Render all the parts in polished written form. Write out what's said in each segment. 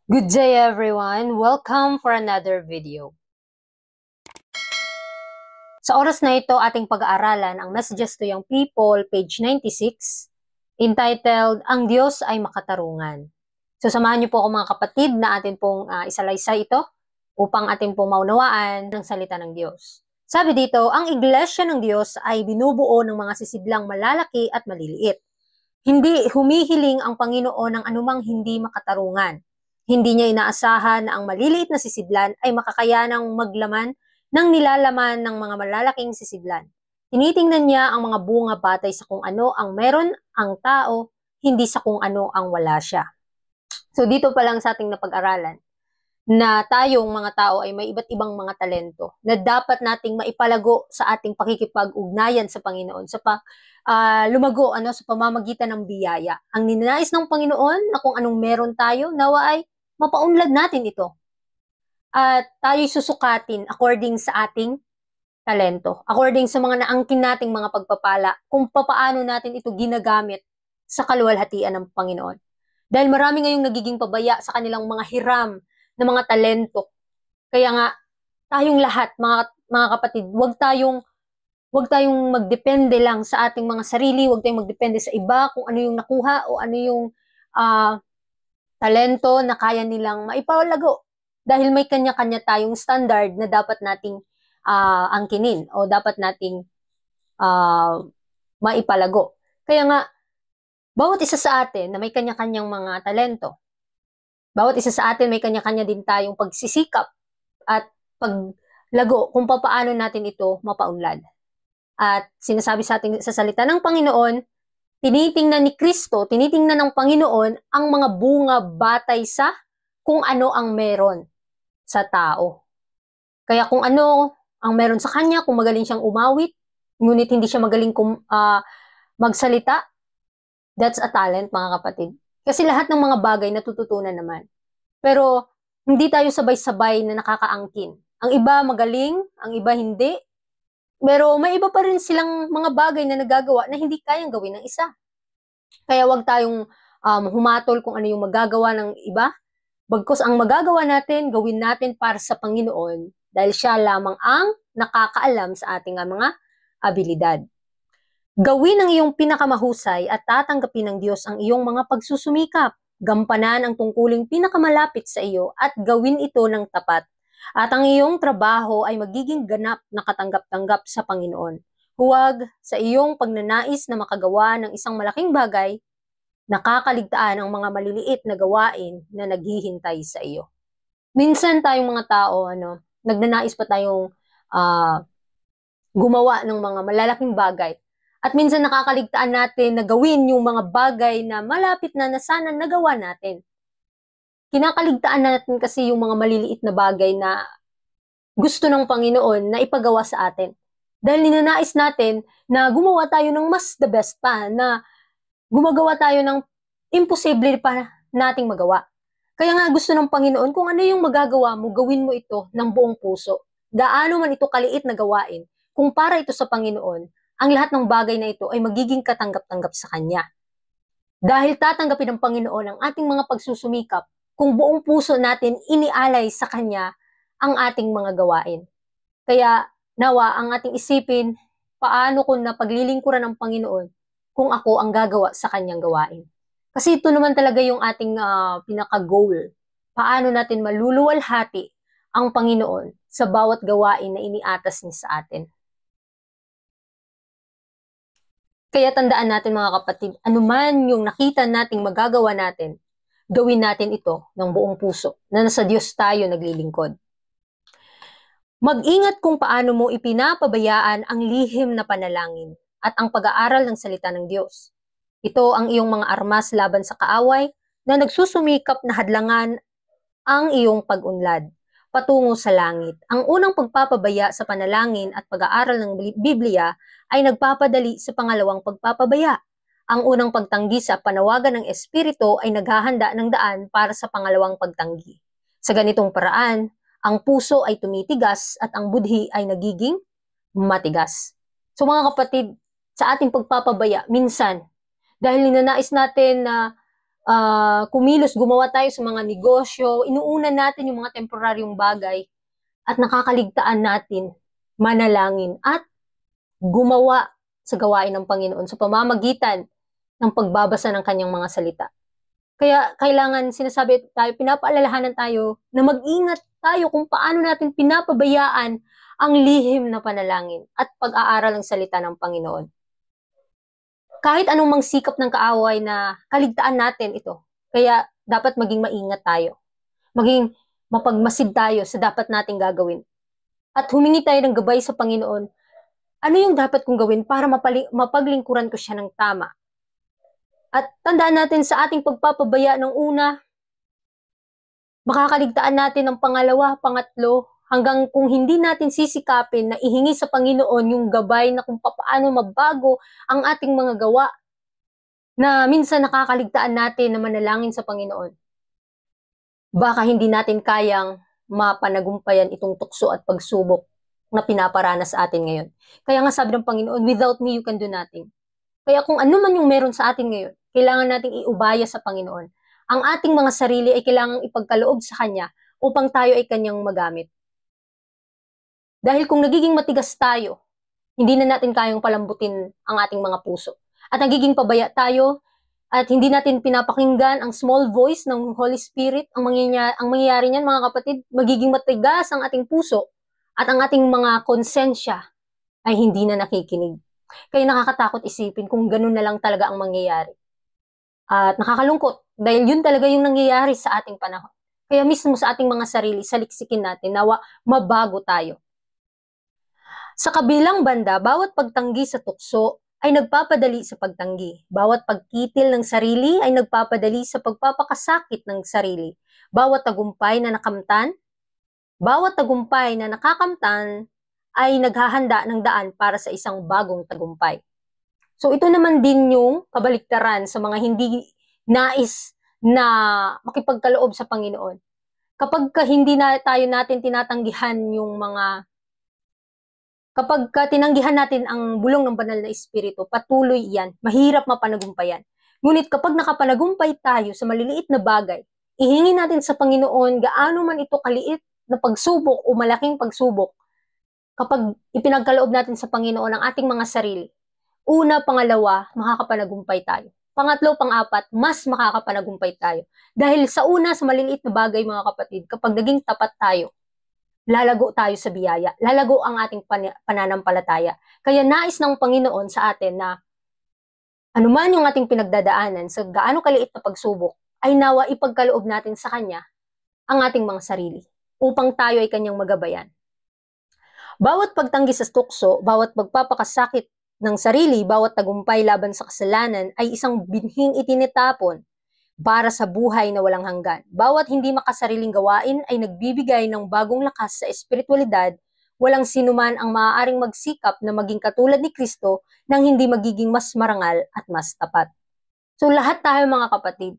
Good day everyone! Welcome for another video. Sa oras na ito, ating pag-aaralan ang Messages to Young People, page 96, entitled, Ang Diyos ay Makatarungan. So samahan niyo po ako mga kapatid na atin pong isalaysay ito upang atin pong maunawaan ng salita ng Diyos. Sabi dito, ang Iglesia ng Diyos ay binubuo ng mga sisidlang malalaki at maliliit. Hindi humihiling ang Panginoon ng anumang hindi makatarungan. Hindi niya inaasahan na ang maliliit na sisidlan ay makakayanang maglaman ng nilalaman ng mga malalaking sisidlan. Tinitingnan niya ang mga bunga batay sa kung ano ang meron ang tao, hindi sa kung ano ang wala siya. So dito pa lang sa ating napag-aralan na tayong mga tao ay may iba't ibang mga talento na dapat nating maipalago sa ating pakikipag-ugnayan sa Panginoon sa lumago sa pamamagitan ng biyaya. Ang ninanais ng Panginoon na kung anong meron tayo, nawa ay mapaunlad natin ito. At tayo'y susukatin according sa ating talento, according sa mga naangkin nating mga pagpapala, kung papaano natin ito ginagamit sa kaluwalhatian ng Panginoon. Dahil marami ngayong nagiging pabaya sa kanilang mga hiram na mga talento. Kaya nga, tayong lahat, mga kapatid, wag tayong magdepende lang sa ating mga sarili, wag tayong magdepende sa iba kung ano yung nakuha o ano yung talento na kaya nilang maipalago. Dahil may kanya-kanya tayong standard na dapat nating angkinin o dapat nating maipalago. Kaya nga, bawat isa sa atin na may kanya-kanyang mga talento, bawat isa sa atin may kanya-kanya din tayong pagsisikap at paglago kung paano natin ito mapaunlad. At sinasabi sa ating sa salita ng Panginoon, tinitingnan ni Kristo, tinitingnan ng Panginoon ang mga bunga batay sa kung ano ang meron sa tao. Kaya kung ano ang meron sa kanya, kung magaling siyang umawit, ngunit hindi siya magaling magsalita, that's a talent, mga kapatid. Kasi lahat ng mga bagay natututunan naman. Pero hindi tayo sabay-sabay na nakakaangkin. Ang iba magaling, ang iba hindi. Pero may iba pa rin silang mga bagay na nagagawa na hindi kayang gawin ng isa. Kaya wag tayong humatol kung ano yung magagawa ng iba. Bagkus ang magagawa natin, gawin natin para sa Panginoon dahil siya lamang ang nakakaalam sa ating mga abilidad. Gawin ang iyong pinakamahusay at tatanggapin ng Diyos ang iyong mga pagsusumikap. Gampanan ang tungkuling pinakamalapit sa iyo at gawin ito ng tapat. At ang iyong trabaho ay magiging ganap na katanggap-tanggap sa Panginoon. Huwag sa iyong pagnanais na makagawa ng isang malaking bagay, nakakaligtaan ang mga maliliit na gawain na naghihintay sa iyo. Minsan tayong mga tao, nagnanais pa tayong gumawa ng mga malalaking bagay. At minsan nakakaligtaan natin na gawin yung mga bagay na malapit na sana nagawa natin. Kinakaligtaan natin kasi yung mga maliliit na bagay na gusto ng Panginoon na ipagawa sa atin. Dahil ninanais natin na gumawa tayo ng mas the best pa, na gumagawa tayo ng imposible pa nating magawa. Kaya nga gusto ng Panginoon, kung ano yung magagawa mo, gawin mo ito ng buong puso. Gaano man ito kaliit na gawain, kung para ito sa Panginoon, ang lahat ng bagay na ito ay magiging katanggap-tanggap sa Kanya. Dahil tatanggapin ng Panginoon ang ating mga pagsusumikap kung buong puso natin inialay sa Kanya ang ating mga gawain. Kaya nawa ang ating isipin, paano kung napaglilingkuran ng Panginoon kung ako ang gagawa sa Kanyang gawain. Kasi ito naman talaga yung ating pinaka-goal. Paano natin maluluwalhati ang Panginoon sa bawat gawain na iniatas niya sa atin. Kaya tandaan natin mga kapatid, anuman yung nakita nating magagawa natin, gawin natin ito ng buong puso na nasa Diyos tayo naglilingkod. Mag-ingat kung paano mo ipinapabayaan ang lihim na panalangin at ang pag-aaral ng salita ng Diyos. Ito ang iyong mga armas laban sa kaaway na nagsusumikap na hadlangan ang iyong pag-unlad patungo sa langit. Ang unang pagpapabaya sa panalangin at pag-aaral ng Biblia ay nagpapadali sa pangalawang pagpapabaya. Ang unang pagtanggi sa panawagan ng Espiritu ay naghahanda ng daan para sa pangalawang pagtanggi. Sa ganitong paraan, ang puso ay tumitigas at ang budhi ay nagiging matigas. So mga kapatid, sa ating pagpapabaya, minsan, dahil ninanais natin na kumilos, gumawa tayo sa mga negosyo, inuuna natin yung mga temporaryong bagay at nakakaligtaan natin manalangin at gumawa sa gawain ng Panginoon sa pamamagitan ng pagbabasa ng kanyang mga salita. Kaya kailangan sinasabi tayo, pinapaalalahanan tayo na mag-ingat tayo kung paano natin pinapabayaan ang lihim na panalangin at pag-aaral ng salita ng Panginoon. Kahit anong mang sikap ng kaaway na kaligtaan natin ito. Kaya dapat maging maingat tayo. Maging mapagmasid tayo sa dapat nating gagawin. At humingi tayo ng gabay sa Panginoon. Ano yung dapat kong gawin para mapaglingkuran ko siya ng tama? At tandaan natin sa ating pagpapabaya ng una, makakaligtaan natin ng pangalawa, pangatlo, hanggang kung hindi natin sisikapin na ihingi sa Panginoon yung gabay na kung paano mabago ang ating mga gawa, na minsan nakakaligtaan natin na manalangin sa Panginoon. Baka hindi natin kayang mapanagumpayan itong tukso at pagsubok na pinaparanas sa atin ngayon. Kaya nga sabi ng Panginoon, without me, you can do nothing. Kaya kung ano man yung meron sa atin ngayon, kailangan nating iubaya sa Panginoon. Ang ating mga sarili ay kailangang ipagkaloob sa Kanya upang tayo ay Kanyang magamit. Dahil kung nagiging matigas tayo, hindi na natin kayang palambutin ang ating mga puso. At nagiging pabaya tayo at hindi natin pinapakinggan ang small voice ng Holy Spirit, ang mangyayari niyan mga kapatid, magiging matigas ang ating puso at ang ating mga konsensya ay hindi na nakikinig. Kaya nakakatakot isipin kung ganun na lang talaga ang mangyayari. At nakakalungkot dahil yun talaga yung nangyayari sa ating panahon. Kaya mismo sa ating mga sarili, saliksikin natin, nawa mabago tayo. Sa kabilang banda, bawat pagtanggi sa tukso ay nagpapadali sa pagtanggi. Bawat pagkitil ng sarili ay nagpapadali sa pagpapakasakit ng sarili. Bawat tagumpay na nakakamtan ay naghahanda ng daan para sa isang bagong tagumpay. So ito naman din yung kabaliktaran sa mga hindi nais na makipagkaloob sa Panginoon. Kapag hindi na tayo natin tinatanggihan yung mga Kapag tinanggihan natin ang bulong ng banal na espiritu, patuloy yan, mahirap mapanagumpayan. Ngunit kapag nakapanagumpay tayo sa maliliit na bagay, ihingi natin sa Panginoon gaano man ito kaliit na pagsubok o malaking pagsubok, kapag ipinagkaloob natin sa Panginoon ang ating mga sarili, una, pangalawa, makakapanagumpay tayo. Pangatlo, pang-apat, mas makakapanagumpay tayo. Dahil sa una, sa maliliit na bagay mga kapatid, kapag naging tapat tayo, lalago tayo sa biyaya, lalago ang ating pananampalataya. Kaya nais ng Panginoon sa atin na anuman yung ating pinagdadaanan sa gaano kaliit na pagsubok, ay nawa ipagkaloob natin sa Kanya ang ating mga sarili upang tayo ay Kanyang magabayan. Bawat pagtanggi sa tukso, bawat pagpapakasakit ng sarili, bawat tagumpay laban sa kasalanan ay isang binhing itinitapon para sa buhay na walang hanggan. Bawat hindi makasariling gawain ay nagbibigay ng bagong lakas sa espiritualidad. Walang sinuman ang maaaring magsikap na maging katulad ni Kristo nang hindi magiging mas marangal at mas tapat. So lahat tayo mga kapatid,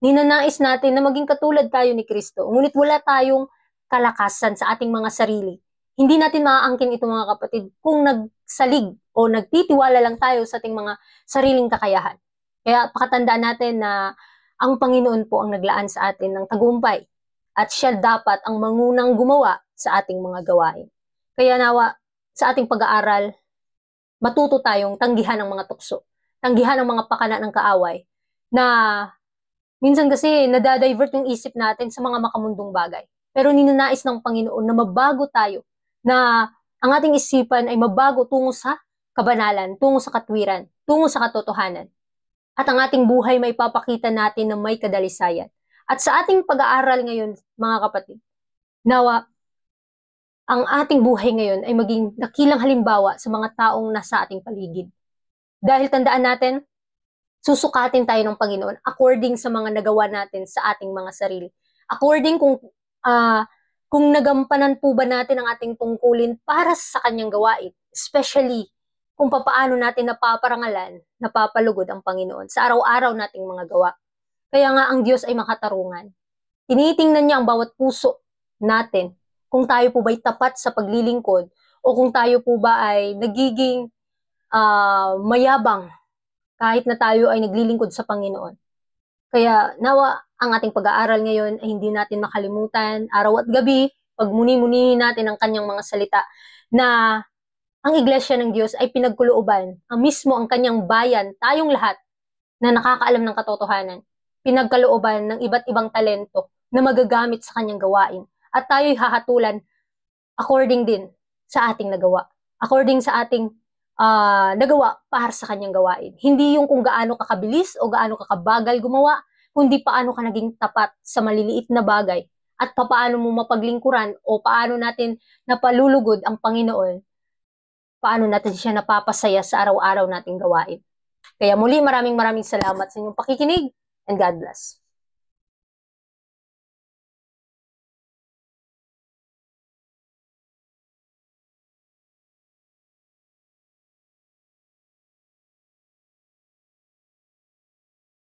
ninanais natin na maging katulad tayo ni Kristo. Ngunit wala tayong kalakasan sa ating mga sarili. Hindi natin maaangkin ito mga kapatid kung nagsalig o nagtitiwala lang tayo sa ating mga sariling kakayahan. Kaya pakatandaan natin na ang Panginoon po ang naglaan sa atin ng tagumpay at siya dapat ang mangunang gumawa sa ating mga gawain. Kaya nawa sa ating pag-aaral, matuto tayong tanggihan ang mga tukso, tanggihan ang mga pakana ng kaaway na minsan kasi nadadivert yung isip natin sa mga makamundong bagay. Pero ninanais ng Panginoon na mabago tayo, na ang ating isipan ay mabago tungo sa kabanalan, tungo sa katwiran, tungo sa katotohanan. At ang ating buhay may papakita natin na may kadalisayan. At sa ating pag-aaral ngayon, mga kapatid, nawa, ang ating buhay ngayon ay maging dakilang halimbawa sa mga taong nasa ating paligid. Dahil tandaan natin, susukatin tayo ng Panginoon according sa mga nagawa natin sa ating mga sarili. According kung nagampanan po ba natin ang ating tungkulin para sa kanyang gawain, especially kung papaano natin napaparangalan, napapalugod ang Panginoon sa araw-araw nating mga gawa. Kaya nga ang Diyos ay makatarungan. Tinitingnan niya ang bawat puso natin, kung tayo po ba'y tapat sa paglilingkod o kung tayo po ba ay nagiging mayabang kahit na tayo ay naglilingkod sa Panginoon. Kaya nawa ang ating pag-aaral ngayon ay hindi natin makalimutan araw at gabi, pagmuni-munihin natin ang kanyang mga salita na ang Iglesia ng Diyos ay pinagkulooban, ang mismo ang kanyang bayan, tayong lahat na nakakaalam ng katotohanan, pinagkalooban ng iba't ibang talento na magagamit sa kanyang gawain. At tayo'y hahatulan according din sa ating nagawa. According sa ating nagawa para sa kanyang gawain. Hindi yung kung gaano ka kabilis o gaano ka kabagal gumawa, kundi paano ka naging tapat sa maliliit na bagay at paano mo mapaglingkuran o paano natin napalulugod ang Panginoon, paano natin siya napapasaya sa araw-araw nating gawain. Kaya muli maraming salamat sa inyong pakikinig and God bless.